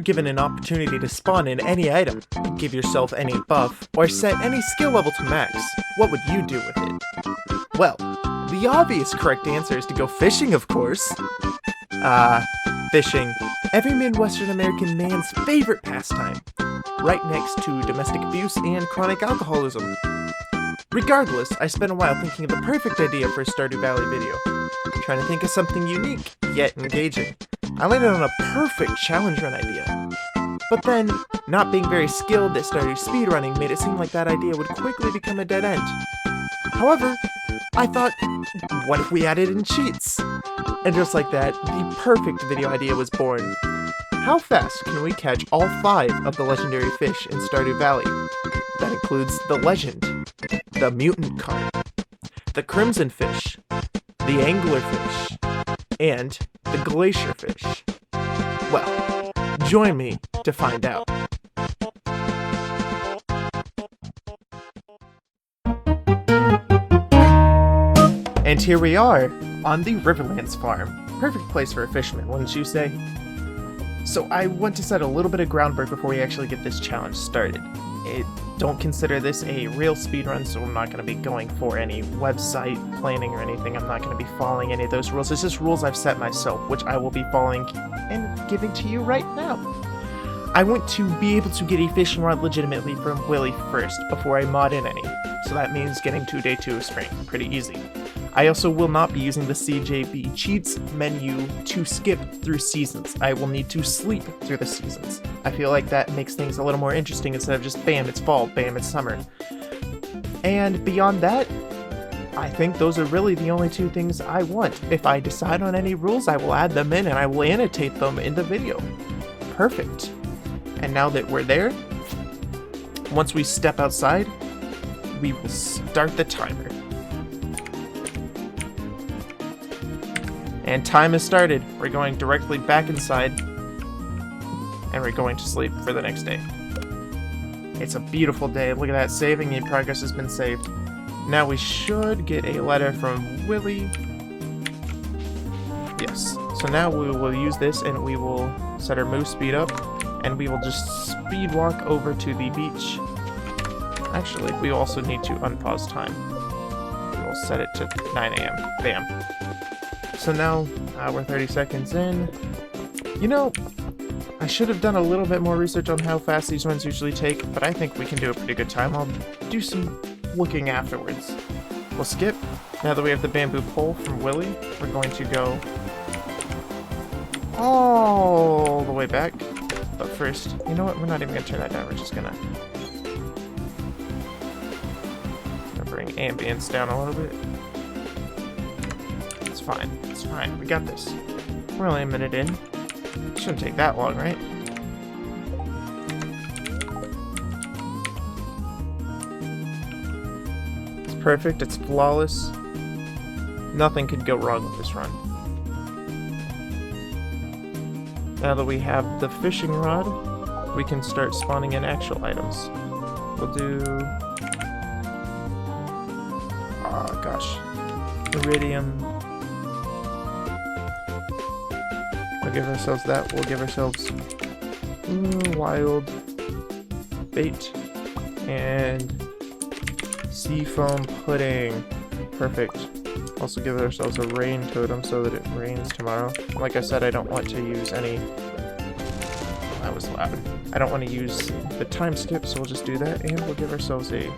given an opportunity to spawn in any item, give yourself any buff, or set any skill level to max, what would you do with it? Well, the obvious correct answer is to go fishing, of course. Fishing. Every Midwestern American man's favorite pastime. Right next to domestic abuse and chronic alcoholism. Regardless, I spent a while thinking of the perfect idea for a Stardew Valley video. Trying to think of something unique, yet engaging. I landed on a perfect challenge run idea. But then, not being very skilled at Stardew speedrunning made it seem like that idea would quickly become a dead end. However, I thought, what if we added in cheats? And just like that, the perfect video idea was born. How fast can we catch all 5 of the legendary fish in Stardew Valley? That includes the legend, the Mutant Carp, the Crimson Fish, the Anglerfish, and the Glacier Fish. Well, join me to find out. And here we are, on the Riverlands farm. Perfect place for a fisherman, wouldn't you say? So I want to set a little bit of groundwork before we actually get this challenge started. Don't consider this a real speedrun, so I'm not going to be going for any website planning or anything. I'm not going to be following any of those rules. It's just rules I've set myself, which I will be following and giving to you right now. I want to be able to get a fishing rod legitimately from Willy first, before I mod in any. So that means getting to day 2 of spring. Pretty easy. I also will not be using the CJB cheats menu to skip through seasons. I will need to sleep through the seasons. I feel like that makes things a little more interesting instead of just bam, it's fall, bam, it's summer. And beyond that, I think those are really the only 2 things I want. If I decide on any rules, I will add them in and I will annotate them in the video. Perfect. And now that we're there, once we step outside, we will start the timer. And time has started. We're going directly back inside, and we're going to sleep for the next day. It's a beautiful day. Look at that, saving in progress has been saved. Now we should get a letter from Willy. Yes. So now we will use this, and we will set our move speed up, and we will just speed walk over to the beach. Actually, we also need to unpause time. We will set it to 9 a.m. Bam. So now, we're 30 seconds in. You know, I should have done a little bit more research on how fast these runs usually take, but I think we can do a pretty good time. I'll do some looking afterwards. We'll skip. Now that we have the bamboo pole from Willy, we're going to go all the way back. But first, you know what? We're not even going to turn that down. We're just going to bring ambience down a little bit. It's fine. It's fine. We got this. We're only a minute in. Shouldn't take that long, right? It's perfect. It's flawless. Nothing could go wrong with this run. Now that we have the fishing rod, we can start spawning in actual items. We'll do... oh gosh. Iridium. We'll give ourselves that. We'll give ourselves wild bait and seafoam pudding. Perfect. Also give ourselves a rain totem so that it rains tomorrow. Like I said, I don't want to use any... that was loud. I don't want to use the time skip, so we'll just do that, and we'll give ourselves a...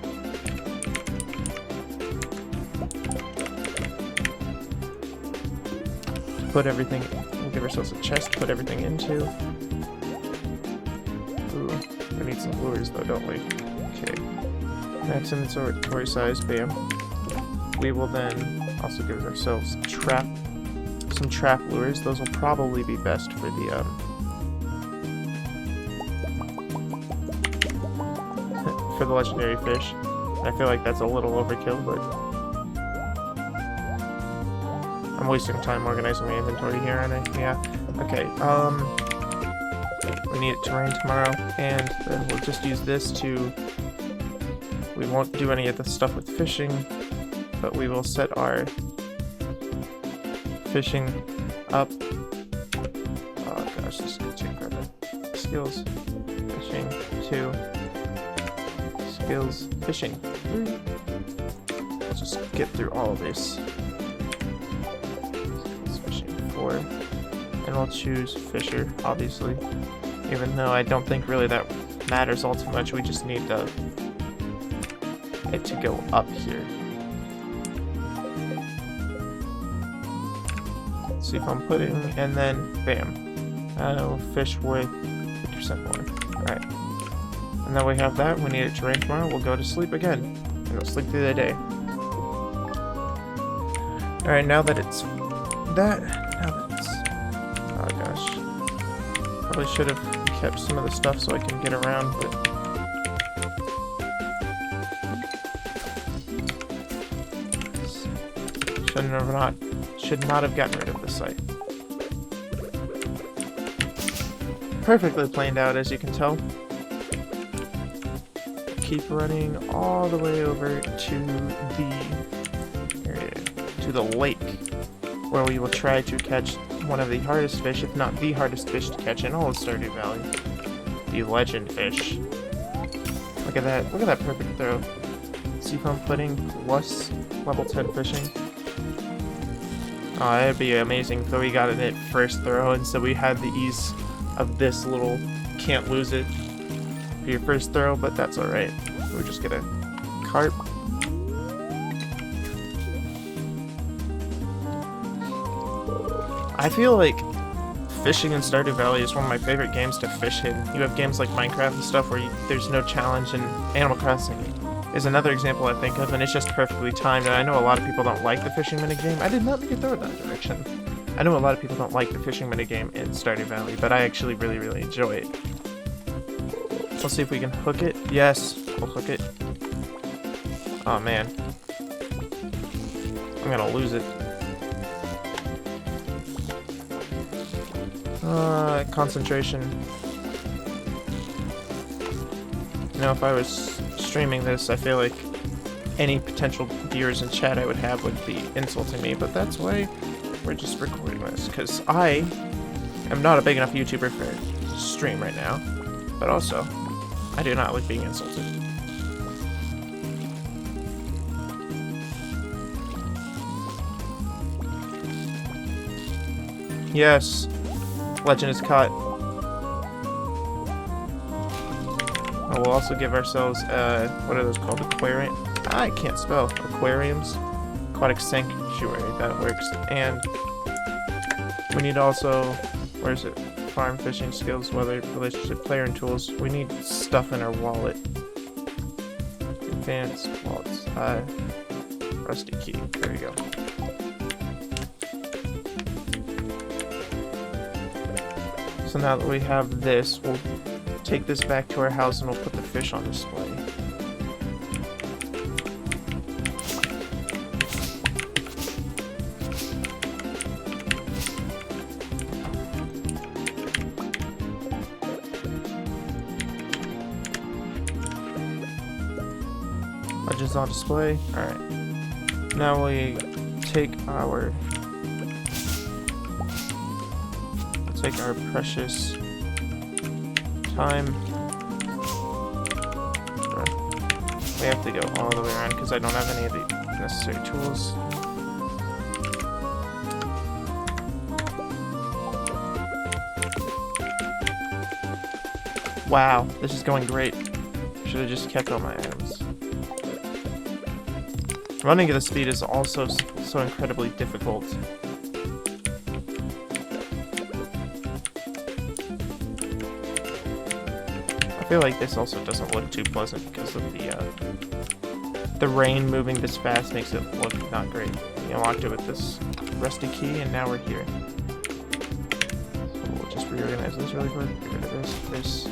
put everything... we'll give ourselves a chest to put everything into. Ooh, we need some lures though, don't we? Okay. Max inventory size, bam. We will then also give ourselves some trap lures. Those will probably be best for the for the legendary fish. I feel like that's a little overkill, but I'm wasting time organizing my inventory here, aren't I? Yeah. Okay. We need it to rain tomorrow, and then we'll just use this to. We won't do any of the stuff with fishing, but we will set our fishing up. Oh gosh, this is gonna take forever. skills fishing 2, skills fishing 3. Let's just get through all of this. Skills fishing 4, and we'll choose Fisher, obviously. Even though I don't think really that matters all too much, we just need it to go up here. Let's see if I'm putting, and then bam. We'll fish with 50% more. Alright. And then we have that. We need it to rain tomorrow. We'll go to sleep again. And we'll sleep through the day. Alright, now that it's... oh gosh. Probably should have kept some of the stuff so I can get around, but... should not have gotten rid of the site. Perfectly planned out, as you can tell. Keep running all the way over to the lake, where we will try to catch one of the hardest fish, if not the hardest fish to catch in all of Stardew Valley. The legend fish. Look at that. Look at that perfect throw. See if I'm putting plus level 10 fishing. Oh, that'd be amazing if we got it first throw, and so we had the ease of this little can't lose it for your first throw, but that's alright. We'll just get a carp. I feel like fishing in Stardew Valley is one of my favorite games to fish in. You have games like Minecraft and stuff where there's no challenge, and Animal Crossing is another example I think of, and it's just perfectly timed. And I know a lot of people don't like the fishing minigame. I did not make it throw in that direction. I know a lot of people don't like the fishing minigame in Stardew Valley, but I actually really, really enjoy it. Let's see if we can hook it. Yes, we'll hook it. Oh man. I'm gonna lose it. Concentration. You know, if I was streaming this, I feel like any potential viewers in chat I would have would be insulting me, but that's why we're just recording this, because I am not a big enough YouTuber for stream right now, but also, I do not like being insulted. Yes, legend is caught. Oh, we'll also give ourselves, what are those called? Aquarium? I can't spell. Aquariums? Aquatic sanctuary, that works. And we need also, where is it? Farm, fishing, skills, weather, relationship, player, and tools. We need stuff in our wallet. Advanced wallets. Rusty key. There we go. So now that we have this, we'll take this back to our house and we'll put the fish on display. Legends on display. Alright. Now we take our precious time. We have to go all the way around because I don't have any of the necessary tools. Wow, this is going great. Should have just kept all my items. Running at the speed is also so incredibly difficult. I feel like this also doesn't look too pleasant because of the rain moving this fast makes it look not great. You unlocked it with this rusty key, and now we're here. So we'll just reorganize this really quick. Get rid of this.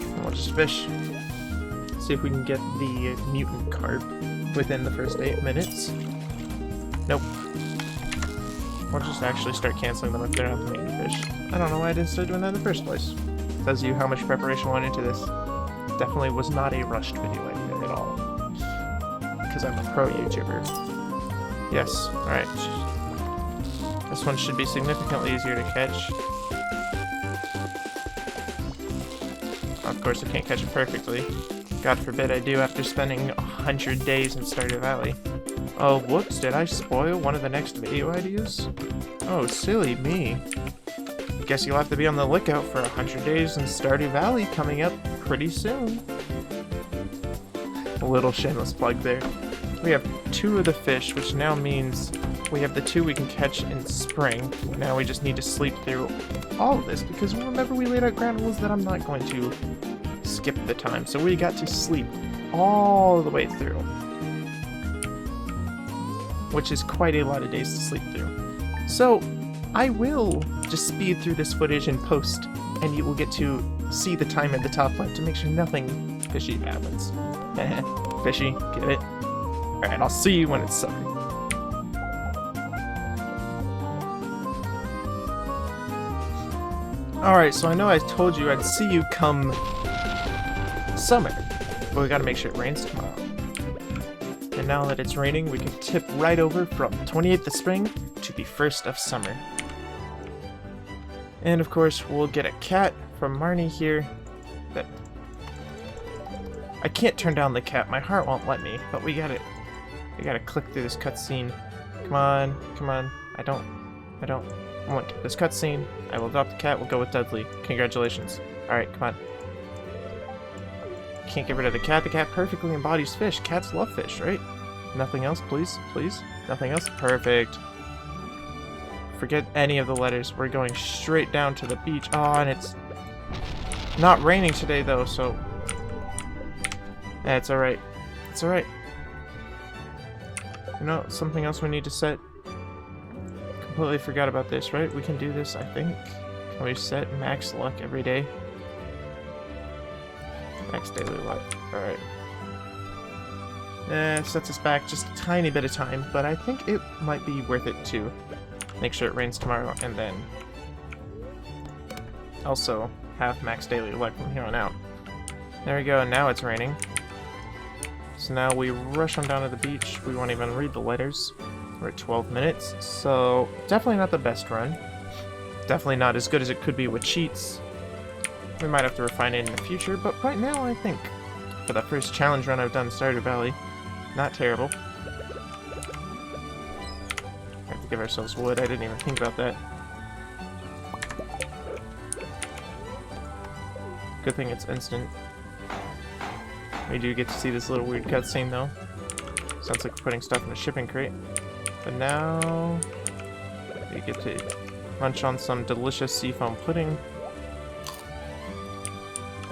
And we'll just fish. See if we can get the mutant carp within the first 8 minutes. Nope. We'll just actually start canceling them if they're not the main fish. I don't know why I didn't start doing that in the first place. Tells you how much preparation went into this. Definitely was not a rushed video idea at all. Because I'm a pro YouTuber. Yes, alright. This one should be significantly easier to catch. Of course, I can't catch it perfectly. God forbid I do after spending 100 days in Stardew Valley. Oh, whoops, did I spoil one of the next video ideas? Oh, silly me. Guess you'll have to be on the lookout for 100 days in Stardew Valley coming up pretty soon. A little shameless plug there. We have 2 of the fish, which now means we have the 2 we can catch in spring. Now we just need to sleep through all of this, because remember we laid out ground rules that I'm not going to skip the time, so we got to sleep all the way through. Which is quite a lot of days to sleep through. So, I will just speed through this footage in post, and you will get to see the time at the top left to make sure nothing fishy happens. Fishy, get it? Alright, I'll see you when it's summer. Alright, so I know I told you I'd see you come summer, but we gotta make sure it rains tomorrow. And now that it's raining, we can tip right over from the 28th of spring to the 1st of summer. And of course, we'll get a cat from Marnie here. But I can't turn down the cat, my heart won't let me, but we gotta click through this cutscene. Come on, come on. I don't want this cutscene. I will adopt the cat, we'll go with Dudley. Congratulations. Alright, come on. Can't get rid of the cat perfectly embodies fish. Cats love fish, right? Nothing else, please? Please? Nothing else? Perfect. Forget any of the letters. We're going straight down to the beach. Oh, and it's not raining today, though, so... Yeah, it's alright. It's alright. You know, something else we need to set? Completely forgot about this, right? We can do this, I think. Can we set max luck every day? Max daily luck. Alright. It sets us back just a tiny bit of time, but I think it might be worth it to make sure it rains tomorrow, and then also have max daily luck from here on out. There we go, now it's raining. So now we rush on down to the beach. We won't even read the letters. We're at 12 minutes, so definitely not the best run. Definitely not as good as it could be with cheats. We might have to refine it in the future, but right now I think for the first challenge run I've done in Stardew Valley, not terrible. We have to give ourselves wood, I didn't even think about that. Good thing it's instant. We do get to see this little weird cutscene though. Sounds like we're putting stuff in a shipping crate. But now we get to munch on some delicious seafoam pudding.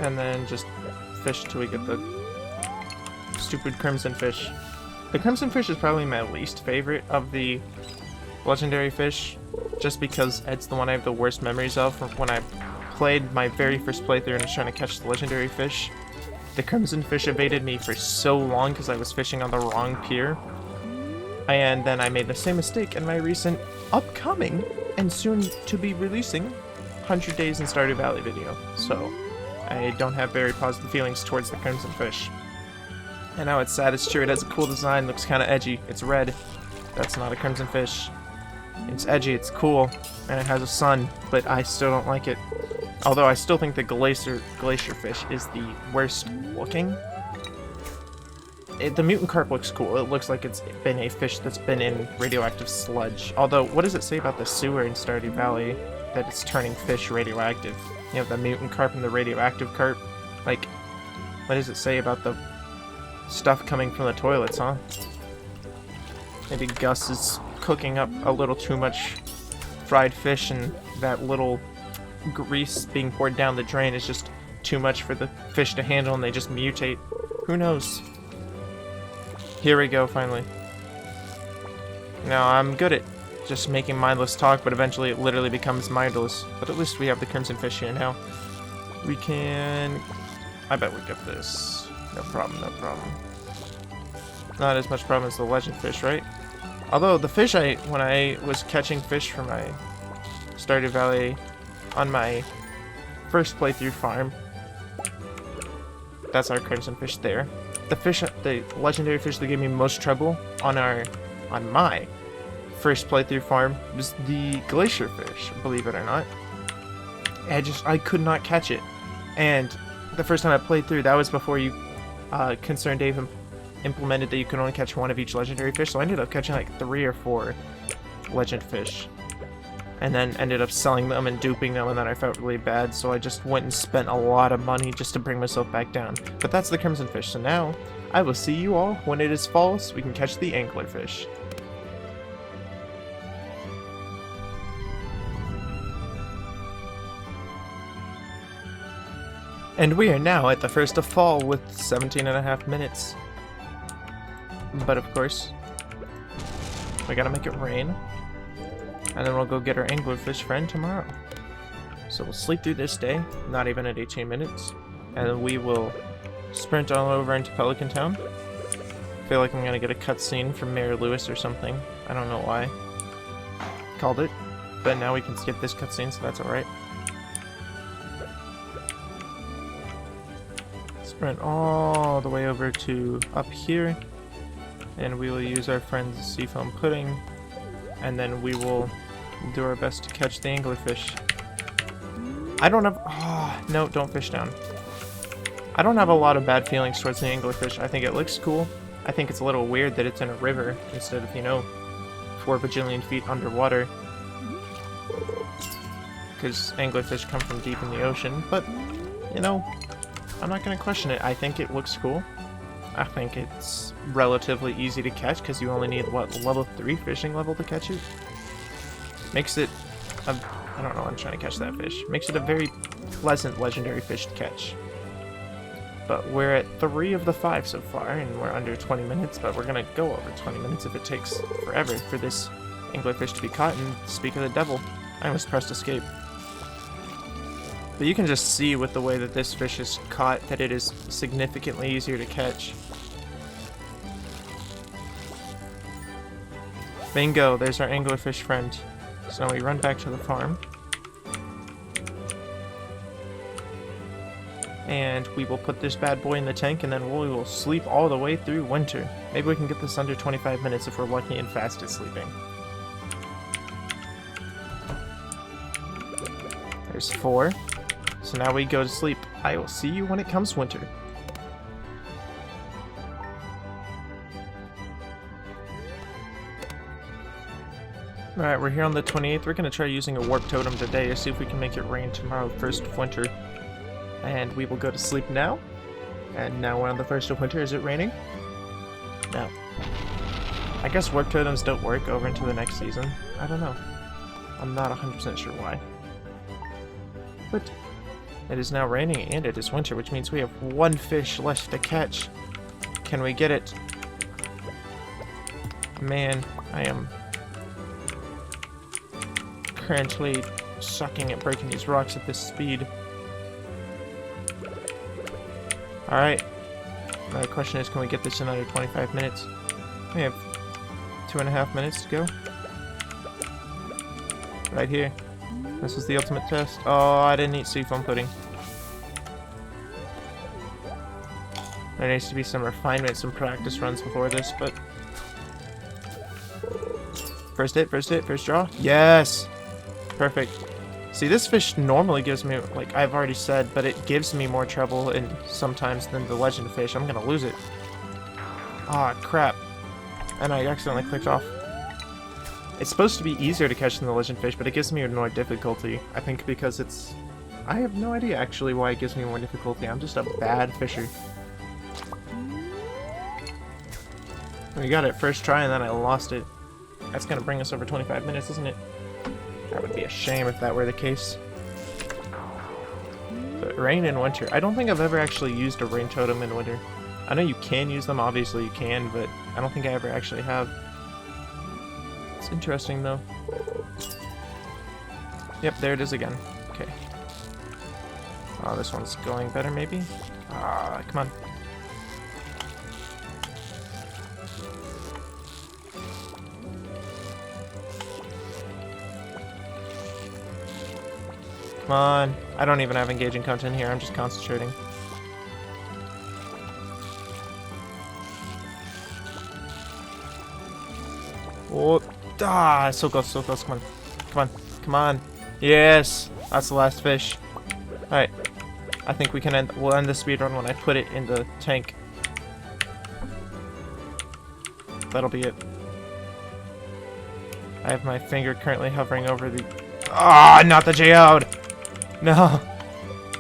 And then just fish till we get the stupid crimson fish. The crimson fish is probably my least favorite of the legendary fish, just because it's the one I have the worst memories of from when I played my very first playthrough and was trying to catch the legendary fish. The crimson fish evaded me for so long because I was fishing on the wrong pier. And then I made the same mistake in my recent upcoming and soon to be releasing 100 Days in Stardew Valley video. So I don't have very positive feelings towards the crimson fish. And now it's sad, it's true, it has a cool design, looks kind of edgy. It's red. That's not a crimson fish. It's edgy, it's cool, and it has a sun, but I still don't like it. Although I still think the Glacier Fish is the worst looking. The Mutant Carp looks cool. It looks like it's been a fish that's been in radioactive sludge. Although, what does it say about the sewer in Stardew Valley that it's turning fish radioactive? You have the Mutant Carp and the radioactive carp. Like, what does it say about the stuff coming from the toilets, huh? Maybe Gus is cooking up a little too much fried fish, and that little grease being poured down the drain is just too much for the fish to handle and they just mutate. Who knows? Here we go, finally. Now, I'm good at just making mindless talk, but eventually it literally becomes mindless. But at least we have the crimson fish here now. We can... I bet we get this. No problem, no problem. Not as much problem as the legend fish, right? Although the fish when I was catching fish for my Stardew Valley on my first playthrough farm, that's our crimson fish there. The legendary fish that gave me most trouble on my first playthrough farm was the Glacier Fish, believe it or not. I could not catch it. And the first time I played through, that was before you, Concerned Dave implemented that you could only catch one of each legendary fish, so I ended up catching like 3 or 4 legend fish. And then ended up selling them and duping them, and then I felt really bad, so I just went and spent a lot of money just to bring myself back down. But that's the Crimson Fish, so now I will see you all when it is fall so we can catch the Anglerfish. And we are now at the first of fall with 17.5 minutes. But of course, we gotta make it rain. And then we'll go get our Anglerfish friend tomorrow. So we'll sleep through this day, not even at 18 minutes. And then we will sprint all over into Pelican Town. I feel like I'm gonna get a cutscene from Mayor Lewis or something. I don't know why. Called it. But now we can skip this cutscene, so that's alright. Sprint all the way over to up here. And we will use our friend's seafoam pudding. And then we will do our best to catch the Anglerfish. I don't have... Oh, no, don't fish down. I don't have a lot of bad feelings towards the Anglerfish. I think it looks cool. I think it's a little weird that it's in a river instead of, you know, 4 bajillion feet underwater. Because Anglerfish come from deep in the ocean. But, you know, I'm not going to question it. I think it looks cool. I think it's relatively easy to catch because you only need, what, level 3 fishing level to catch it? Makes it I don't know, I'm trying to catch that fish. Makes it a very pleasant legendary fish to catch. But we're at 3 of the 5 so far, and we're under 20 minutes, but we're gonna go over 20 minutes if it takes forever for this Anglerfish to be caught, and speak of the devil, I almost pressed escape. But you can just see with the way that this fish is caught that it is significantly easier to catch. Bingo, there's our Anglerfish friend. So now we run back to the farm. And we will put this bad boy in the tank, and then we will sleep all the way through winter. Maybe we can get this under 25 minutes if we're lucky and fast at sleeping. There's 4. So now we go to sleep. I will see you when it comes winter. Alright, we're here on the 28th. We're going to try using a warp totem today to see if we can make it rain tomorrow, first of winter. And we will go to sleep now. And now we're on the first of winter. Is it raining? No. I guess warp totems don't work over into the next season. I don't know. I'm not 100% sure why. But it is now raining and it is winter, which means we have 1 fish left to catch. Can we get it? Man, I am currently sucking at breaking these rocks at this speed. Alright. Now the question is, can we get this in under 25 minutes? We have 2.5 minutes to go. Right here. This is the ultimate test. Oh, I didn't eat seafoam pudding. There needs to be some refinement, some practice runs before this, but... First hit, first draw. Yes! Perfect. See, this fish normally gives me, like I've already said, but it gives me more trouble in sometimes than the legend fish. I'm gonna lose it. Ah, crap. And I accidentally clicked off. It's supposed to be easier to catch than the legend fish, but it gives me more difficulty. I think because it's... I have no idea actually why it gives me more difficulty. I'm just a bad fisher. We got it first try and then I lost it. That's gonna bring us over 25 minutes, isn't it? That would be a shame if that were the case. But rain in winter. I don't think I've ever actually used a rain totem in winter. I know you can use them, obviously you can, but I don't think I ever actually have. It's interesting though. Yep, there it is again. Okay. Oh, this one's going better maybe? Ah, come on. Come on. I don't even have engaging content here, I'm just concentrating. Oh, Ah, so close, so close. Come on. Come on. Come on. Yes! That's the last fish. Alright. I think we'll end the speedrun when I put it in the tank. That'll be it. I have my finger currently hovering over the... Ah, not the geode! No!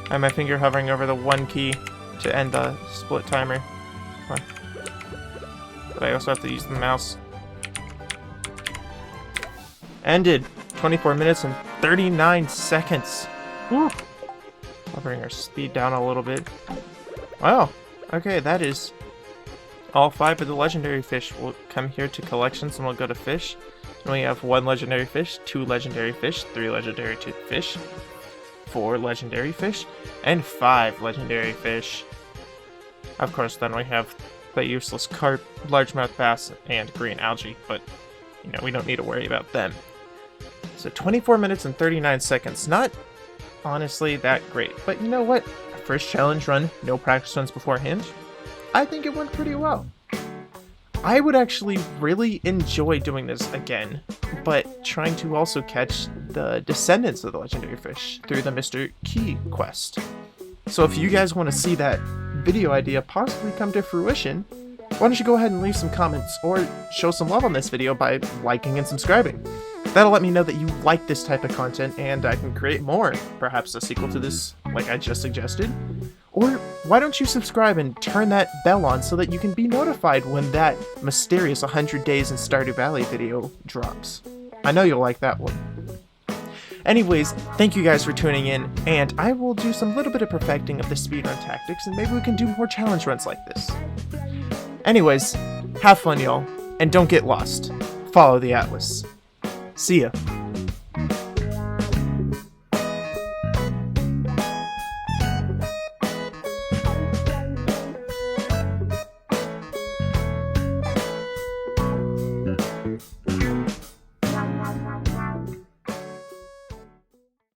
I have my finger hovering over the 1 key to end the split timer. Come on. But I also have to use the mouse. Ended! 24 minutes and 39 seconds. Woo! I'll bring our speed down a little bit. Wow! Okay, that is... all 5 of the legendary fish. We'll come here to collections and we'll go to fish. And we have 1 legendary fish, 2 legendary fish, 3 legendary fish, 4 legendary fish, and 5 legendary fish. Of course, then we have the useless carp, largemouth bass, and green algae, but, you know, we don't need to worry about them. So 24 minutes and 39 seconds. Not, honestly, that great. But you know what? First challenge run, no practice runs beforehand. I think it went pretty well. I would actually really enjoy doing this again, but trying to also catch the descendants of the legendary fish through the Mr. Key quest. So if you guys want to see that video idea possibly come to fruition, why don't you go ahead and leave some comments or show some love on this video by liking and subscribing. That'll let me know that you like this type of content and I can create more, perhaps a sequel to this like I just suggested. Or why don't you subscribe and turn that bell on so that you can be notified when that mysterious 100 Days in Stardew Valley video drops. I know you'll like that one. Anyways, thank you guys for tuning in, and I will do some little bit of perfecting of the speedrun tactics, and maybe we can do more challenge runs like this. Anyways, have fun y'all, and don't get lost. Follow the Atlas. See ya.